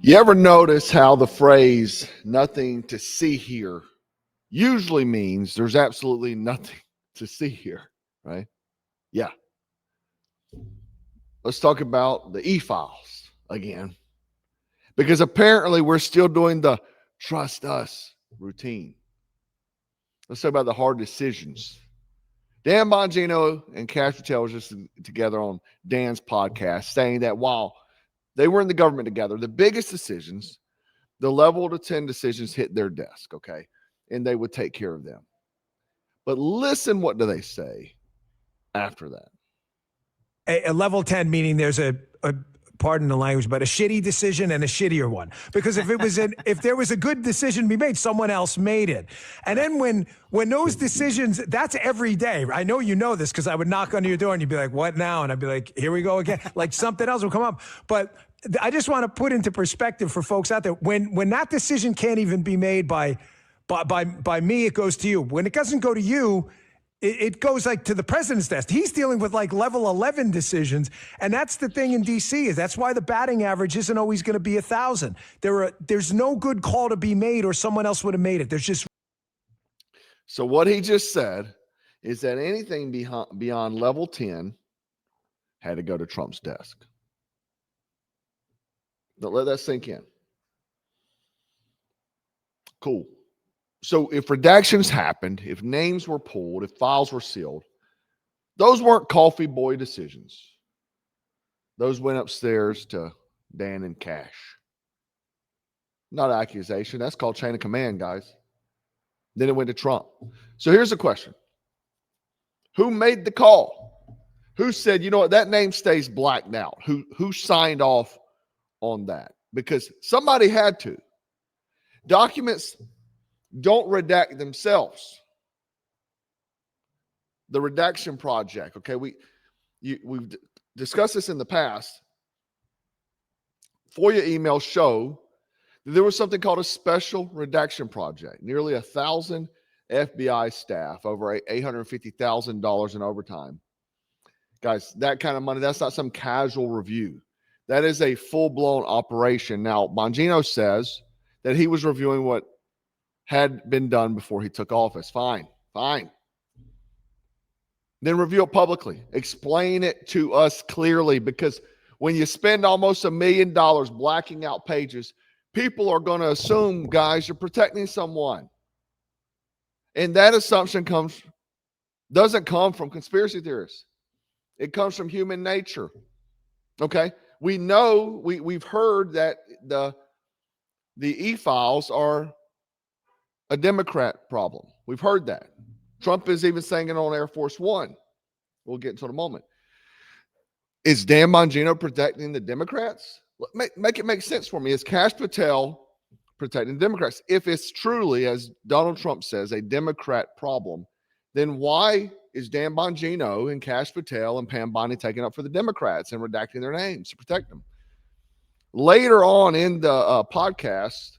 You ever notice how the phrase "nothing to see here" usually means there's absolutely nothing to see here, right? Yeah. Let's talk about the e-files again, because apparently we're still doing the trust us routine. Let's talk about the hard decisions. Dan Bongino and Kash was just together on Dan's podcast saying that while they were in the government together, the biggest decisions, the level to 10 decisions hit their desk, okay? And they would take care of them. But listen, what do they say after that? A level 10, meaning there's a pardon the language, but a shitty decision and a shittier one. Because if there was a good decision to be made, someone else made it. And then when those decisions, that's every day. I know you know this because I would knock on your door and you'd be like, what now? And I'd be like, here we go again. Like something else will come up. But I just want to put into perspective for folks out there, when that decision can't even be made by me, it goes to you. When it doesn't go to you, it goes like to the president's desk. He's dealing with like level 11 decisions. And that's the thing in DC, is that's why the batting average isn't always going to be 1,000. There's no good call to be made or someone else would have made it. There's just. So what he just said is that anything beyond level 10 had to go to Trump's desk. Don't let that sink in. Cool. So if redactions happened, if names were pulled, if files were sealed, those weren't coffee boy decisions. Those went upstairs to Dan and Kash. Not accusation. That's called chain of command, guys. Then it went to Trump. So here's the question. Who made the call? Who said, you know what, that name stays blacked out? Who signed off on that? Because somebody had to. Documents don't redact themselves. The redaction project, okay, we've discussed this in the past. FOIA emails show that there was something called a special redaction project. Nearly 1,000 FBI staff, over $850,000 in overtime. Guys, that kind of money, that's not some casual review. That is a full-blown operation. Now, Bongino says that he was reviewing what had been done before he took office. Fine. Then review it publicly. Explain it to us clearly, because when you spend almost $1 million blacking out pages, people are going to assume, guys, you're protecting someone. And that assumption doesn't come from conspiracy theorists. It comes from human nature. Okay? We know, we've heard that the e-files are a Democrat problem. We've heard that. Trump is even saying it on Air Force One. We'll get into it in a moment. Is Dan Bongino protecting the Democrats? Make it make sense for me. Is Kash Patel protecting the Democrats? If it's truly, as Donald Trump says, a Democrat problem, then why is Dan Bongino and Kash Patel and Pam Bondi taking up for the Democrats and redacting their names to protect them? Later on in the podcast,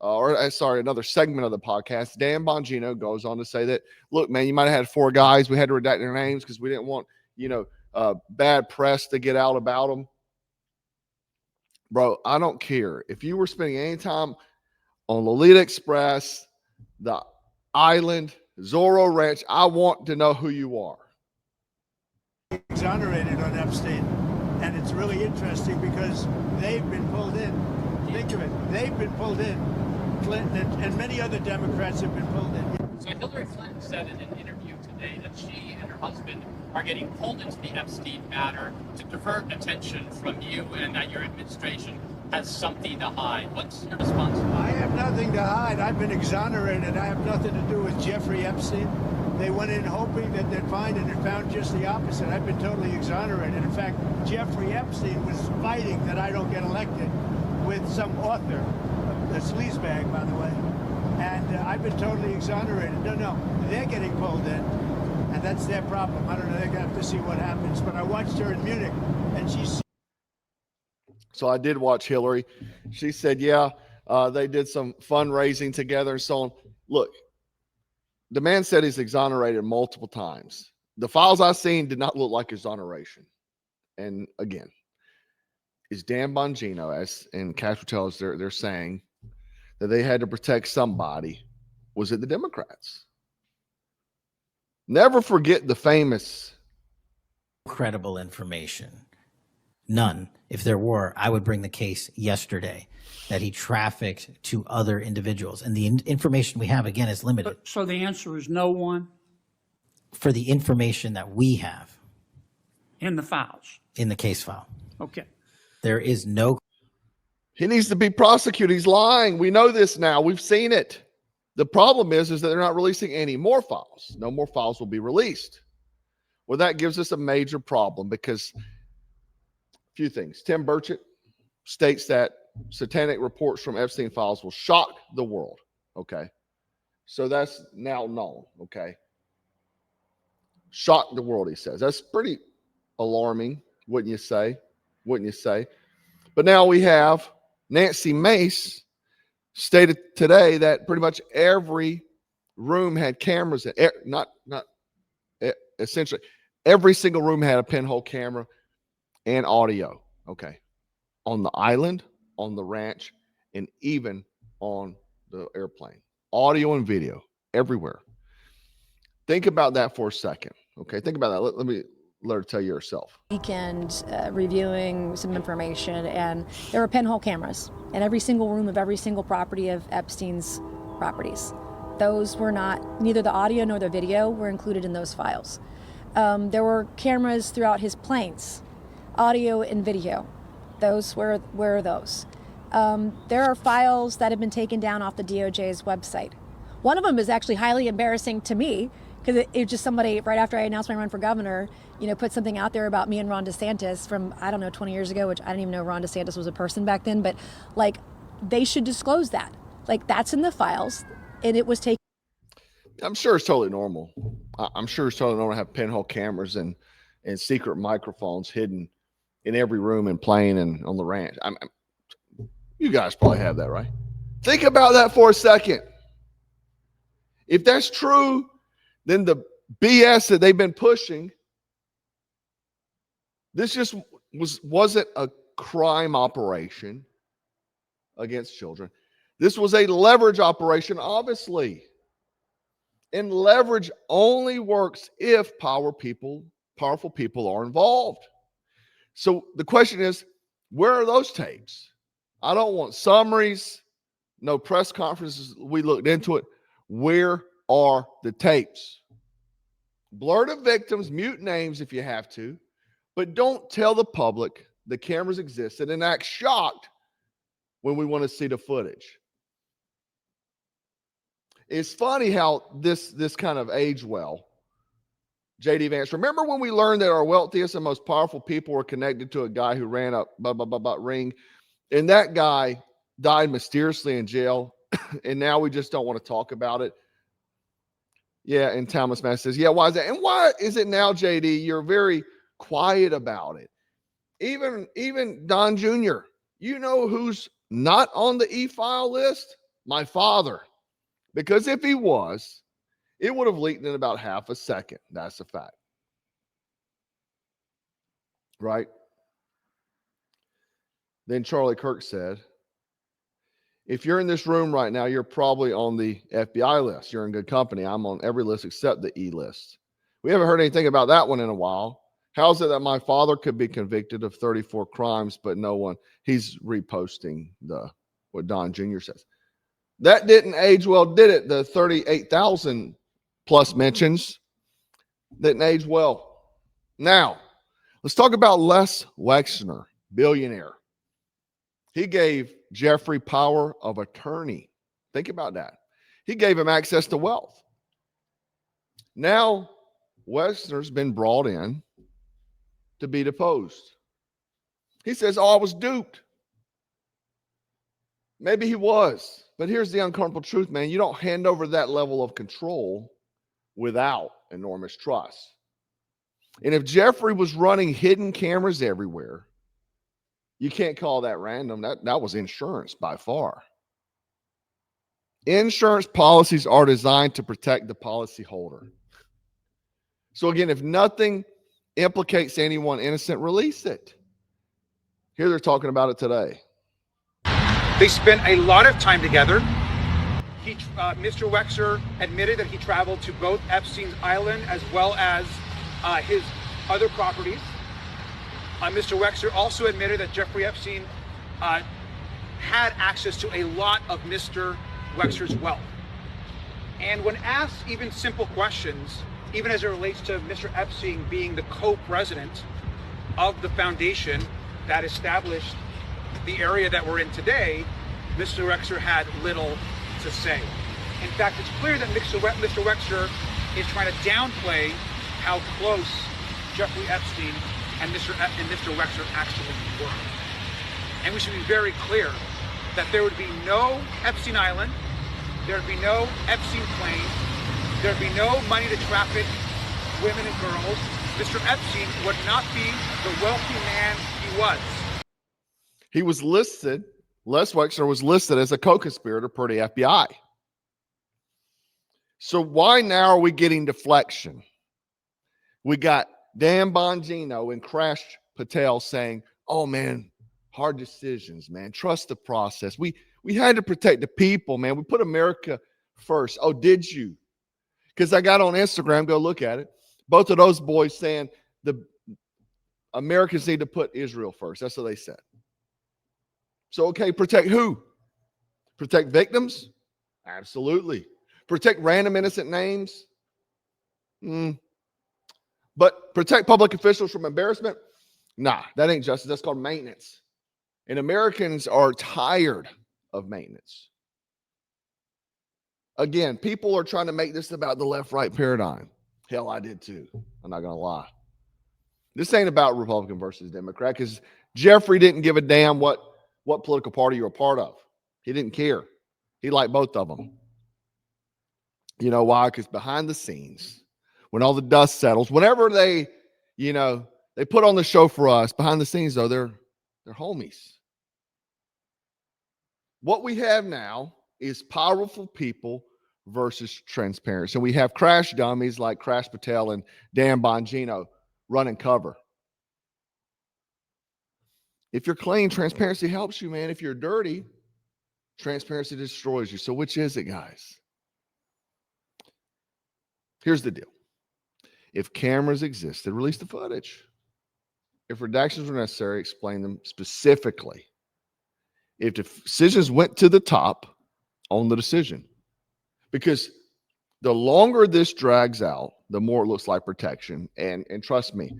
another segment of the podcast, Dan Bongino goes on to say that, look, man, you might have had 4 guys. We had to redact their names because we didn't want, bad press to get out about them. Bro, I don't care. If you were spending any time on Lolita Express, the Island, Zorro Ranch, I want to know who you are. Exonerated on Epstein. And it's really interesting because they've been pulled in. Think of it. They've been pulled in. Clinton and many other Democrats have been pulled in. So Hillary Clinton said in an interview today that she and her husband are getting pulled into the Epstein matter to divert attention from you, and that your administration has something to hide. What's your response to that? I have nothing to hide. I've been exonerated. I have nothing to do with Jeffrey Epstein. They went in hoping that they'd find it and found just the opposite. I've been totally exonerated. In fact, Jeffrey Epstein was fighting that I don't get elected with some author, a sleazebag, by the way. And I've been totally exonerated. No, they're getting pulled in, and that's their problem. I don't know, they're going to have to see what happens. But I watched her in Munich, and she's... So I did watch Hillary. She said, they did some fundraising together and so on. Look, the man said he's exonerated multiple times. The files I've seen did not look like exoneration. And again, is Dan Bongino, as and Kash will tell us they're saying that they had to protect somebody. Was it the Democrats? Never forget the famous. Credible information. None. If there were, I would bring the case yesterday that he trafficked to other individuals. And the information we have, again, is limited. So the answer is no one For the information that we have in the files. in the case file, Okay. there is no. He needs to be prosecuted. He's lying. We know this now. We've seen it. The problem is that they're not releasing any more files. No more files will be released. Well, that gives us a major problem because a few things. Tim Burchett states that satanic reports from Epstein files will shock the world. Okay. So that's now known. Okay. Shock the world, he says. That's pretty alarming, wouldn't you say? Wouldn't you say? But now we have Nancy Mace stated today that pretty much every room had cameras. Essentially, every single room had a pinhole camera and audio. Okay. On the island, on the ranch, and even on the airplane. Audio and video everywhere. Think about that for a second. Okay. Think about that. Let her tell you herself. Weekend reviewing some information, and there were pinhole cameras in every single room of every single property of Epstein's properties. Those were not, neither the audio nor the video were included in those files. There were cameras throughout his planes, audio and video. Those were those. There are files that have been taken down off the DOJ's website. One of them is actually highly embarrassing to me, because it was just somebody, right after I announced my run for governor, put something out there about me and Ron DeSantis from, 20 years ago, which I didn't even know Ron DeSantis was a person back then, but they should disclose that. That's in the files, and it was taken. I'm sure it's totally normal. I'm sure it's totally normal to have pinhole cameras and secret microphones hidden in every room and plane and on the ranch. You guys probably have that, right? Think about that for a second. If that's true, then the BS that they've been pushing, this just wasn't a crime operation against children. This was a leverage operation, obviously. And leverage only works if powerful people are involved. So the question is, where are those tapes? I don't want summaries, no press conferences. We looked into it. Where are the tapes? Blur the victims, mute names if you have to, but don't tell the public the cameras existed and act shocked when we want to see the footage. It's funny how this kind of aged well. J.D. Vance, remember when we learned that our wealthiest and most powerful people were connected to a guy who ran a ring, and that guy died mysteriously in jail, and now we just don't want to talk about it? Yeah, and Thomas Mass says, yeah, why is that? And why is it now, JD, you're very quiet about it? Even Don Jr., you know who's not on the e-file list? My father. Because if he was, it would have leaked in about half a second. That's a fact. Right? Then Charlie Kirk said, if you're in this room right now, you're probably on the FBI list. You're in good company. I'm on every list except the E list. We haven't heard anything about that one in a while. How is it that my father could be convicted of 34 crimes, but no one? He's reposting what Don Jr. says. That didn't age well, did it? The 38,000 plus mentions didn't age well. Now, let's talk about Les Wexner, billionaire. He gave Jeffrey power of attorney. Think about that. He gave him access to wealth. Now, Wexner's been brought in to be deposed. He says, I was duped. Maybe he was. But here's the uncomfortable truth, man. You don't hand over that level of control without enormous trust. And if Jeffrey was running hidden cameras everywhere, you can't call that random. That was insurance by far. Insurance policies are designed to protect the policyholder. So again, if nothing implicates anyone innocent, release it. Here they're talking about it today. They spent a lot of time together. Mr. Wexler admitted that he traveled to both Epstein's Island as well as his other properties. Mr. Wexler also admitted that Jeffrey Epstein had access to a lot of Mr. Wexler's wealth. And when asked even simple questions, even as it relates to Mr. Epstein being the co-president of the foundation that established the area that we're in today, Mr. Wexler had little to say. In fact, it's clear that Mr. Wexler is trying to downplay how close Jeffrey Epstein and Mr. Wexler actually were. And we should be very clear that there would be no Epstein Island, there would be no Epstein plane, there would be no money to traffic women and girls. Mr. Epstein would not be the wealthy man he was. He was listed, Les Wexler was listed as a co-conspirator per the FBI. So why now are we getting deflection? We got Dan Bongino and Kash Patel saying, oh man, hard decisions, man. Trust the process. We had to protect the people, man. We put America first. Oh, did you? Because I got on Instagram, go look at it. Both of those boys saying the Americans need to put Israel first. That's what they said. So, okay, protect who? Protect victims? Absolutely. Protect random innocent names? But protect public officials from embarrassment? Nah, that ain't justice. That's called maintenance. And Americans are tired of maintenance. Again, people are trying to make this about the left-right paradigm. Hell, I did too. I'm not going to lie. This ain't about Republican versus Democrat because Jeffrey didn't give a damn what political party you're a part of. He didn't care. He liked both of them. You know why? Because behind the scenes, when all the dust settles, whenever they put on the show for us, behind the scenes, though, they're homies. What we have now is powerful people versus transparency. So we have crash dummies like Kash Patel and Dan Bongino running cover. If you're clean, transparency helps you, man. If you're dirty, transparency destroys you. So which is it, guys? Here's the deal. If cameras existed, release the footage. If redactions were necessary, explain them specifically. If decisions went to the top, own the decision. Because the longer this drags out, the more it looks like protection. And trust me,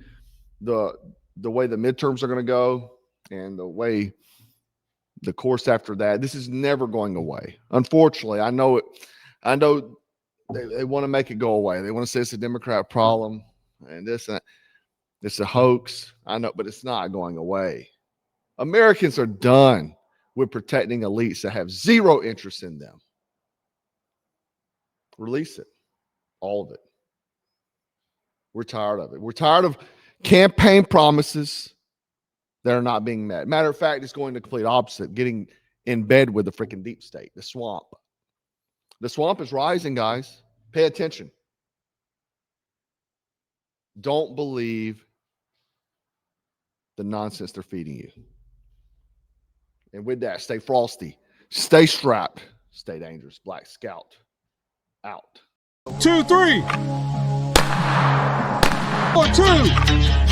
the way the midterms are going to go and the way the course after that, this is never going away. Unfortunately, I know they want to make it go away. They want to say it's a Democrat problem and this and that. It's a hoax. I know, but it's not going away. Americans are done with protecting elites that have zero interest in them. Release it. All of it. We're tired of it. We're tired of campaign promises that are not being met. Matter of fact, it's going the complete opposite, getting in bed with the freaking deep state, the swamp. The swamp is rising, guys. Pay attention. Don't believe the nonsense they're feeding you. And with that, stay frosty, stay strapped, stay dangerous. Black Scout out. 2, 3. 4, 2.